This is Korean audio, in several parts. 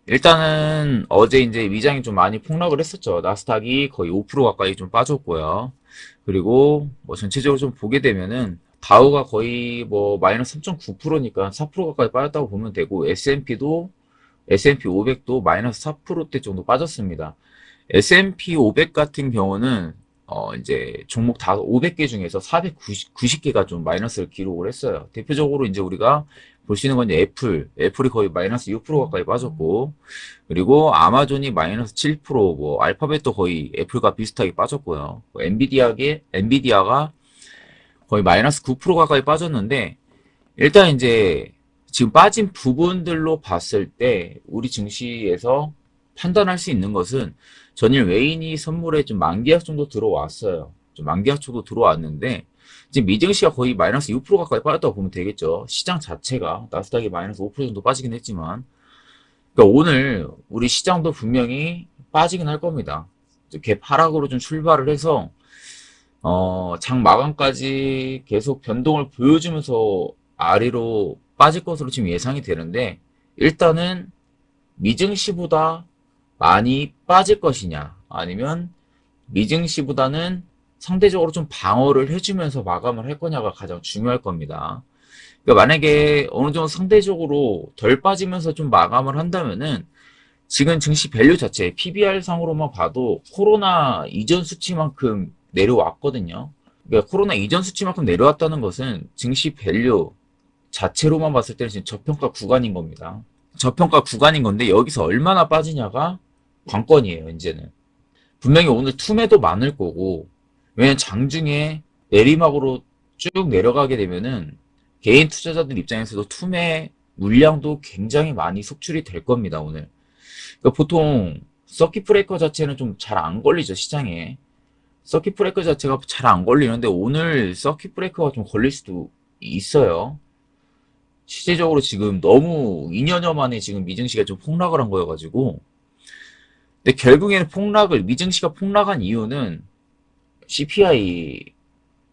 일단은 어제 이제 미장이 좀 많이 폭락을 했었죠. 나스닥이 거의 5% 가까이 좀 빠졌고요. 그리고 뭐 전체적으로 좀 보게 되면은 다우가 거의 뭐 마이너스 3.9%니까 4% 가까이 빠졌다고 보면 되고 S&P 500도 마이너스 4%대 정도 빠졌습니다. S&P 500 같은 경우는 이제 종목 다 500개 중에서 490개가 좀 마이너스를 기록을 했어요. 대표적으로 이제 우리가 볼 수 있는 건 이제 애플이 거의 마이너스 6% 가까이 빠졌고, 그리고 아마존이 마이너스 7%, 뭐 알파벳도 거의 애플과 비슷하게 빠졌고요. 뭐 엔비디아가 거의 마이너스 9% 가까이 빠졌는데, 일단 이제 지금 빠진 부분들로 봤을 때 우리 증시에서 판단할 수 있는 것은 전일 외인이 선물에 좀 만기약 정도 들어왔어요. 좀 만기약 정도 들어왔는데 지금 미증시가 거의 마이너스 6% 가까이 빠졌다고 보면 되겠죠. 시장 자체가 나스닥이 마이너스 5% 정도 빠지긴 했지만, 그러니까 오늘 우리 시장도 분명히 빠지긴 할 겁니다. 갭 하락으로 좀 출발을 해서 장 마감까지 계속 변동을 보여주면서 아래로 빠질 것으로 지금 예상이 되는데, 일단은 미증시보다 많이 빠질 것이냐, 아니면 미증시보다는 상대적으로 좀 방어를 해주면서 마감을 할 거냐가 가장 중요할 겁니다. 그러니까 만약에 어느 정도 상대적으로 덜 빠지면서 좀 마감을 한다면은 지금 증시 밸류 자체, PBR 상으로만 봐도 코로나 이전 수치만큼 내려왔거든요. 그러니까 코로나 이전 수치만큼 내려왔다는 것은 증시 밸류 자체로만 봤을 때는 지금 저평가 구간인 겁니다. 저평가 구간인 건데 여기서 얼마나 빠지냐가 관건이에요, 이제는. 분명히 오늘 투매도 많을 거고, 왜냐면 장중에 내리막으로 쭉 내려가게 되면은 개인 투자자들 입장에서도 투매 물량도 굉장히 많이 속출이 될 겁니다, 오늘. 그러니까 보통 서킷 브레이커 자체는 좀 잘 안 걸리죠, 시장에. 서킷 브레이커 자체가 잘 안 걸리는데 오늘 서킷 브레이커가 좀 걸릴 수도 있어요. 실제적으로 지금 너무 2년여 만에 지금 미증시가 좀 폭락을 한 거여가지고. 근데 결국에는 미증시가 폭락한 이유는 CPI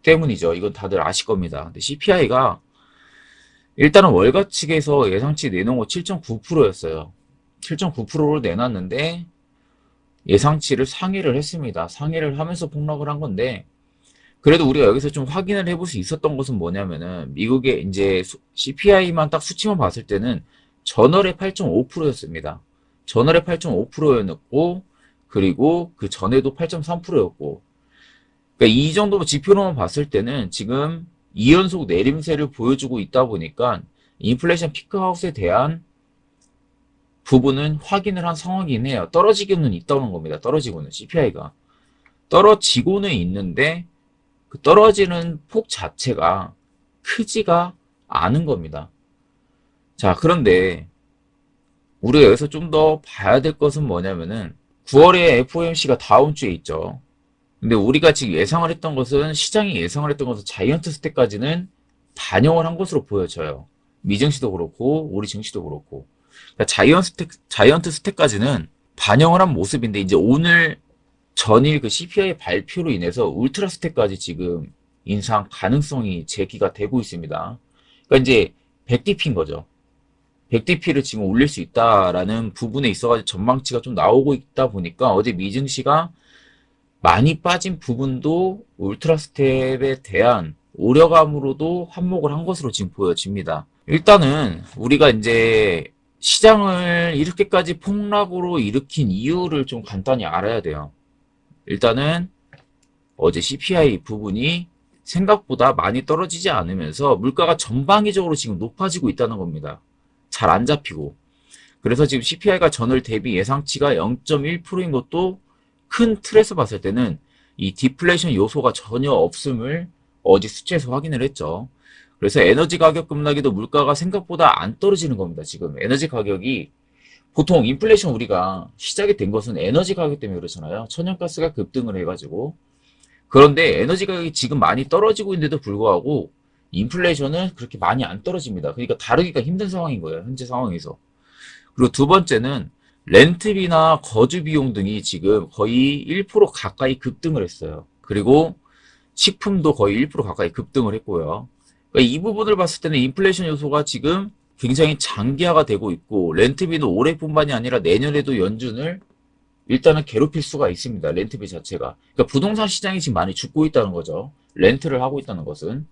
때문이죠. 이건 다들 아실 겁니다. 근데 CPI가 일단은 월가 측에서 예상치 내놓은 거 7.9%였어요. 7.9%를 내놨는데 예상치를 상회를 했습니다. 상회를 하면서 폭락을 한 건데, 그래도 우리가 여기서 좀 확인을 해볼 수 있었던 것은 뭐냐면은 미국의 이제 CPI만 딱 수치만 봤을 때는 전월에 8.5%였습니다. 전월에 8.5%였고, 그리고 그 전에도 8.3%였고, 그러니까 이 정도 지표로만 봤을 때는 지금 2연속 내림세를 보여주고 있다 보니까 인플레이션 피크아웃에 대한 부분은 확인을 한 상황이긴 해요. 떨어지고는 있다는 겁니다. 떨어지고는 CPI가 떨어지고는 있는데 그 떨어지는 폭 자체가 크지가 않은 겁니다. 자, 그런데 우리가 여기서 좀 더 봐야 될 것은 뭐냐면은 9월에 FOMC가 다음 주에 있죠. 근데 우리가 지금 예상을 했던 것은, 시장이 예상을 했던 것은 자이언트 스택까지는 반영을 한 것으로 보여져요. 미증시도 그렇고 우리 증시도 그렇고. 그러니까 자이언트 스택까지는 반영을 한 모습인데, 이제 오늘 전일 그 CPI 발표로 인해서 울트라 스택까지 지금 인상 가능성이 제기가 되고 있습니다. 그러니까 이제 100DP인 거죠. 100DP를 지금 올릴 수 있다라는 부분에 있어가지고 전망치가 좀 나오고 있다 보니까 어제 미증시가 많이 빠진 부분도 울트라 스텝에 대한 우려감으로도 한몫을 한 것으로 지금 보여집니다. 일단은 우리가 이제 시장을 이렇게까지 폭락으로 일으킨 이유를 좀 간단히 알아야 돼요. 일단은 어제 CPI 부분이 생각보다 많이 떨어지지 않으면서 물가가 전방위적으로 지금 높아지고 있다는 겁니다. 잘 안 잡히고. 그래서 지금 CPI가 전월 대비 예상치가 0.1%인 것도 큰 틀에서 봤을 때는 이 디플레이션 요소가 전혀 없음을 어제 수치에서 확인을 했죠. 그래서 에너지 가격 급락에도 물가가 생각보다 안 떨어지는 겁니다. 지금 에너지 가격이, 보통 인플레이션 우리가 시작이 된 것은 에너지 가격 때문에 그렇잖아요. 천연가스가 급등을 해가지고. 그런데 에너지 가격이 지금 많이 떨어지고 있는데도 불구하고 인플레이션은 그렇게 많이 안 떨어집니다. 그러니까 다루기가 힘든 상황인 거예요, 현재 상황에서. 그리고 두 번째는 렌트비나 거주 비용 등이 지금 거의 1% 가까이 급등을 했어요. 그리고 식품도 거의 1% 가까이 급등을 했고요. 그러니까 이 부분을 봤을 때는 인플레이션 요소가 지금 굉장히 장기화가 되고 있고 렌트비는 올해뿐만이 아니라 내년에도 연준을 일단은 괴롭힐 수가 있습니다. 렌트비 자체가. 그러니까 부동산 시장이 지금 많이 죽고 있다는 거죠. 렌트를 하고 있다는 것은.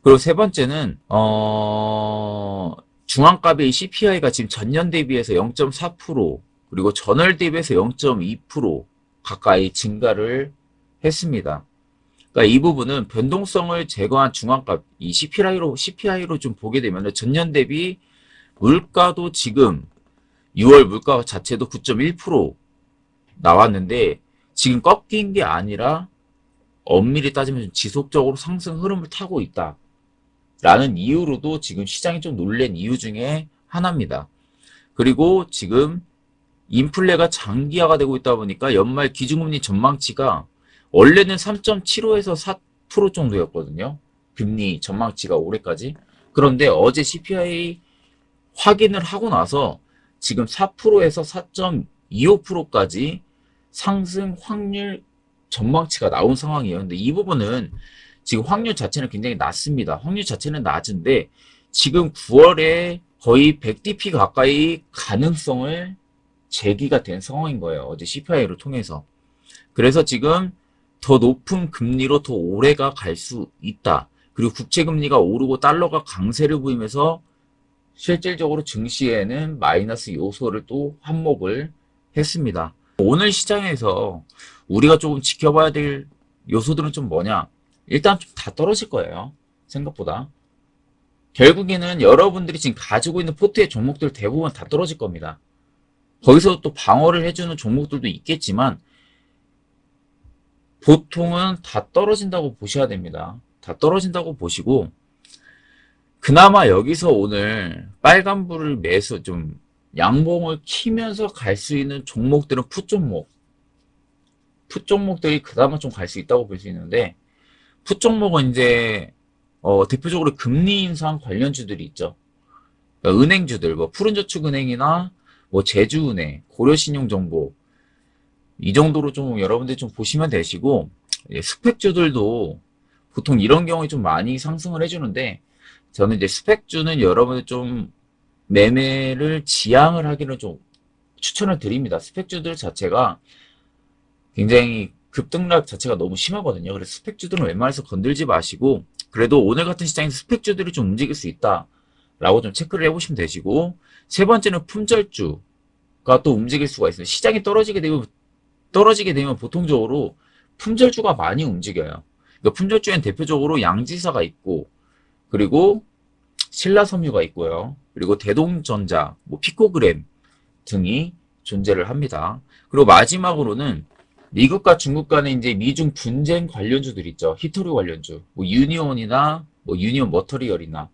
그리고 세 번째는 중앙값의 CPI가 지금 전년 대비해서 0.4% 그리고 전월 대비해서 0.2% 가까이 증가를 했습니다. 그러니까 이 부분은 변동성을 제거한 중앙값, 이 CPI로 좀 보게 되면 전년 대비 물가도 지금 6월 물가 자체도 9.1% 나왔는데 지금 꺾인 게 아니라 엄밀히 따지면 지속적으로 상승 흐름을 타고 있다. 라는 이유로도 지금 시장이 좀 놀란 이유 중에 하나입니다. 그리고 지금 인플레가 장기화가 되고 있다 보니까 연말 기준금리 전망치가 원래는 3.75에서 4% 정도였거든요. 금리 전망치가 올해까지. 그런데 어제 CPI 확인을 하고 나서 지금 4%에서 4.25%까지 상승 확률 전망치가 나온 상황이에요. 근데 이 부분은 지금 확률 자체는 굉장히 낮습니다. 확률 자체는 낮은데 지금 9월에 거의 100dp 가까이 가능성을 제기가 된 상황인 거예요. 어제 CPI를 통해서. 그래서 지금 더 높은 금리로 더 오래가 갈 수 있다. 그리고 국채금리가 오르고 달러가 강세를 보이면서 실질적으로 증시에는 마이너스 요소를 또 한몫을 했습니다. 오늘 시장에서 우리가 조금 지켜봐야 될 요소들은 좀 뭐냐? 일단 좀 다 떨어질 거예요. 생각보다. 결국에는 여러분들이 지금 가지고 있는 포트의 종목들 대부분 다 떨어질 겁니다. 거기서 또 방어를 해주는 종목들도 있겠지만 보통은 다 떨어진다고 보셔야 됩니다. 다 떨어진다고 보시고 그나마 여기서 오늘 빨간불을 매수 좀 양봉을 키면서 갈 수 있는 종목들은 풋 종목들이 그나마 좀 갈 수 있다고 볼 수 있는데 풋 종목은 이제 대표적으로 금리 인상 관련주들이 있죠. 그러니까 은행주들 뭐 푸른저축은행이나 뭐 제주은행, 고려신용정보 이 정도로 좀 여러분들 좀 보시면 되시고 스펙주들도 보통 이런 경우에 좀 많이 상승을 해주는데 저는 이제 스펙주는 여러분들 좀 매매를 지양을 하기는 좀 추천을 드립니다. 스펙주들 자체가 굉장히 급등락 자체가 너무 심하거든요. 그래서 스펙주들은 웬만해서 건들지 마시고 그래도 오늘 같은 시장에서 스펙주들이 좀 움직일 수 있다라고 좀 체크를 해보시면 되시고 세 번째는 품절주가 또 움직일 수가 있어요. 시장이 떨어지게 되면 보통적으로 품절주가 많이 움직여요. 그러니까 품절주엔 대표적으로 양지사가 있고 그리고 신라섬유가 있고요. 그리고 대동전자, 뭐 피코그램 등이 존재를 합니다. 그리고 마지막으로는 미국과 중국 간의 이제 미중 분쟁 관련주들 있죠. 히토류 관련주, 뭐 유니온이나 뭐 유니온 머터리얼이나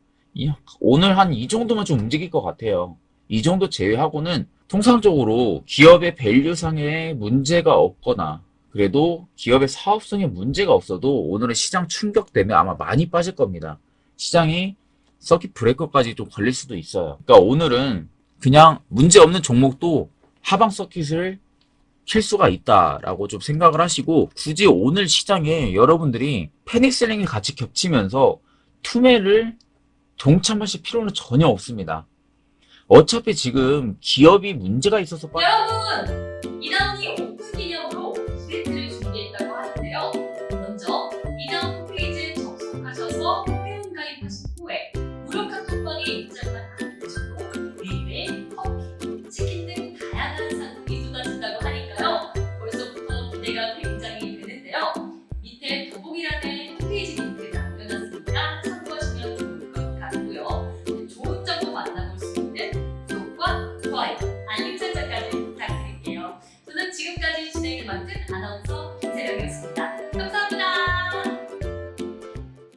오늘 한 이 정도만 좀 움직일 것 같아요. 이 정도 제외하고는 통상적으로 기업의 밸류상에 문제가 없거나 그래도 기업의 사업성에 문제가 없어도 오늘은 시장 충격 때문에 아마 많이 빠질 겁니다. 시장이 서킷 브레이커까지 좀 걸릴 수도 있어요. 그러니까 오늘은 그냥 문제 없는 종목도 하방 서킷을 킬 수가 있다라고 좀 생각을 하시고 굳이 오늘 시장에 여러분들이 패닉셀링이 같이 겹치면서 투매를 동참하실 필요는 전혀 없습니다. 어차피 지금 기업이 문제가 있어서 여러분! 이다운이 오픈 기념으로 이벤트를 준비했다고 하는데요. 먼저 이다운 홈페이지에 접속하셔서 회원가입하신 후에 무료 카톡방에 입장만 남겨주셔도 매일매일 커피, 치킨 등 다양한 상품이 쏟아진다고 하니까요. 벌써부터 기대가 굉장히 되는데요. 밑에 더보기란에 홈페이지 링크 남겨놨으니까 참고하시면 좋을 것 같고요. 좋은 정보 만나볼 수 있는 구독과 좋아요, 알림 설정까지 부탁드릴게요. 저는 지금까지 진행을 맡은 아나운서